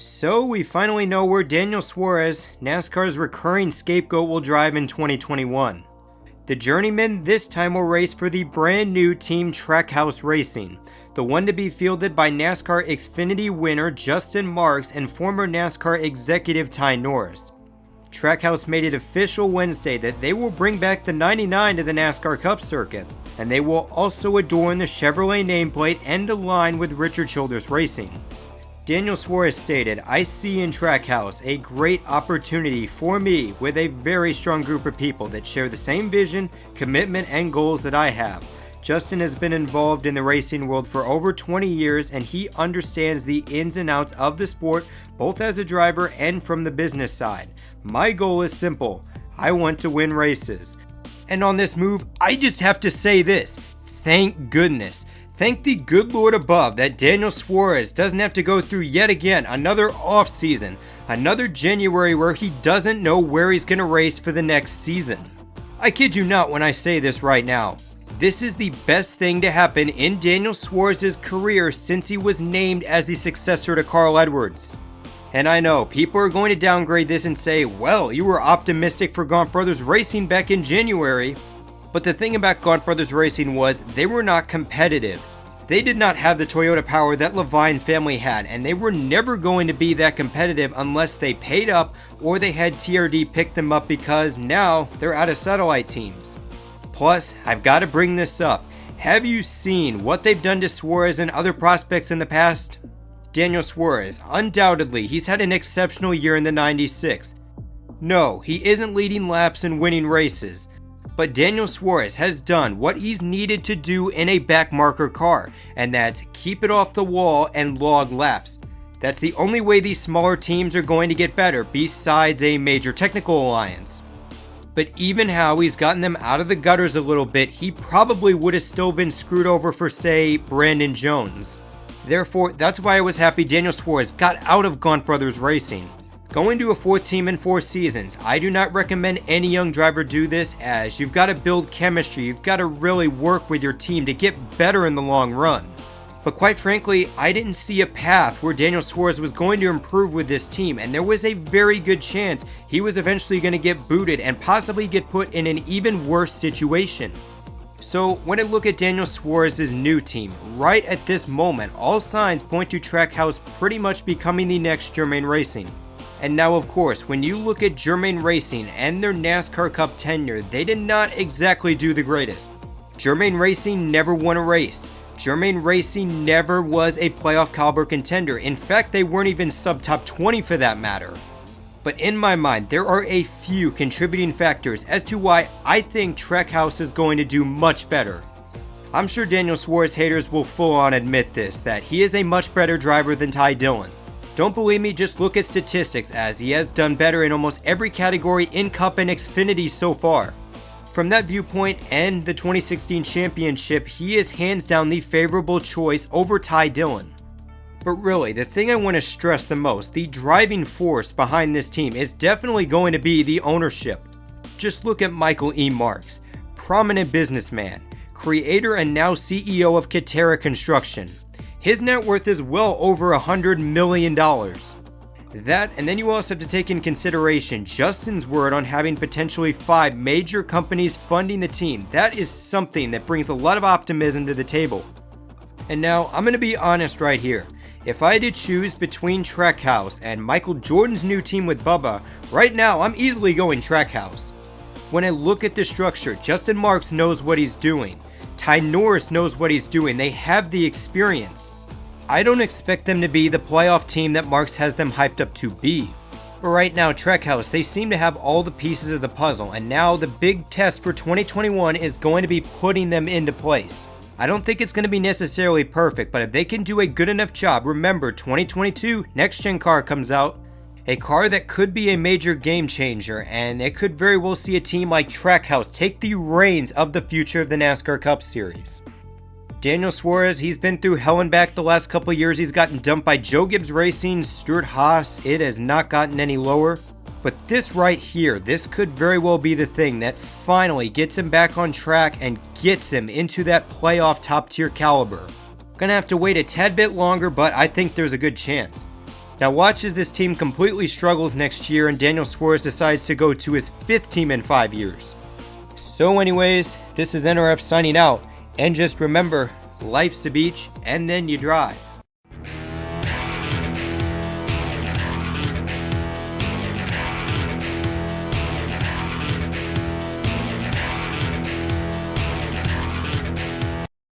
So we finally know where Daniel Suarez, NASCAR's recurring scapegoat, will drive in 2021. The journeyman this time will race for the brand new team Trackhouse Racing, the one to be fielded by NASCAR Xfinity winner Justin Marks and former NASCAR executive Ty Norris. Trackhouse made it official Wednesday that they will bring back the 99 to the NASCAR Cup circuit, and they will also adorn the Chevrolet nameplate and align with Richard Childress Racing. Daniel Suarez stated, "I see in Trackhouse a great opportunity for me with a very strong group of people that share the same vision, commitment, and goals that I have. Justin has been involved in the racing world for over 20 years and he understands the ins and outs of the sport, both as a driver and from the business side. My goal is simple. I want to win races." And on this move, I just have to say this. Thank goodness. Thank the good Lord above that Daniel Suarez doesn't have to go through yet again another off season, another January where he doesn't know where he's going to race for the next season. I kid you not when I say this right now. This is the best thing to happen in Daniel Suarez's career since he was named as the successor to Carl Edwards. And I know, people are going to downgrade this and say, well, you were optimistic for Gaunt Brothers Racing back in January. But the thing about Gaunt Brothers Racing was they were not competitive. They did not have the Toyota power that Levine family had, and they were never going to be that competitive unless they paid up or they had TRD pick them up because now they're out of satellite teams. Plus, I've got to bring this up. Have you seen what they've done to Suarez and other prospects in the past? Daniel Suarez, undoubtedly, he's had an exceptional year in the 96. No, he isn't leading laps and winning races. But Daniel Suarez has done what he's needed to do in a backmarker car, and that's keep it off the wall and log laps. That's the only way these smaller teams are going to get better besides a major technical alliance. But even how he's gotten them out of the gutters a little bit, he probably would have still been screwed over for, say, Brandon Jones. Therefore, that's why I was happy Daniel Suarez got out of Gaunt Brothers Racing. Going to a 4th team in 4 seasons, I do not recommend any young driver do this, as you've got to build chemistry, you've got to really work with your team to get better in the long run. But quite frankly, I didn't see a path where Daniel Suarez was going to improve with this team, and there was a very good chance he was eventually going to get booted and possibly get put in an even worse situation. So when I look at Daniel Suarez's new team, right at this moment, all signs point to Trackhouse pretty much becoming the next Germain Racing. And now, of course, when you look at Germain Racing and their NASCAR Cup tenure, they did not exactly do the greatest. Germain Racing never won a race. Germain Racing never was a playoff caliber contender. In fact, they weren't even sub-top 20 for that matter. But in my mind, there are a few contributing factors as to why I think Trackhouse is going to do much better. I'm sure Daniel Suarez haters will full on admit this, that he is a much better driver than Ty Dillon. Don't believe me? Just look at statistics, as he has done better in almost every category in Cup and Xfinity so far. From that viewpoint and the 2016 championship, he is hands down the favorable choice over Ty Dillon. But really, the thing I want to stress the most, the driving force behind this team is definitely going to be the ownership. Just look at Michael E. Marks, prominent businessman, creator and now CEO of Katerra Construction. His net worth is well over $100 million. That, and then you also have to take in consideration Justin's word on having potentially 5 major companies funding the team. That is something that brings a lot of optimism to the table. And now, I'm going to be honest right here. If I had to choose between Trackhouse and Michael Jordan's new team with Bubba, right now I'm easily going Trackhouse. When I look at the structure, Justin Marks knows what he's doing. Ty Norris knows what he's doing. They have the experience. I don't expect them to be the playoff team that Marks has them hyped up to be. But right now, Trackhouse, they seem to have all the pieces of the puzzle, and now the big test for 2021 is going to be putting them into place. I don't think it's going to be necessarily perfect, but if they can do a good enough job, remember 2022, next gen car comes out. A car that could be a major game changer, and it could very well see a team like Trackhouse take the reins of the future of the NASCAR Cup Series. Daniel Suarez, he's been through hell and back the last couple years. He's gotten dumped by Joe Gibbs Racing, Stuart Haas. It has not gotten any lower. But this right here, this could very well be the thing that finally gets him back on track and gets him into that playoff top tier caliber. Gonna have to wait a tad bit longer, but I think there's a good chance. Now watch as this team completely struggles next year and Daniel Suarez decides to go to his 5th team in 5 years. So anyways, this is NRF signing out, and just remember, life's a beach and then you drive.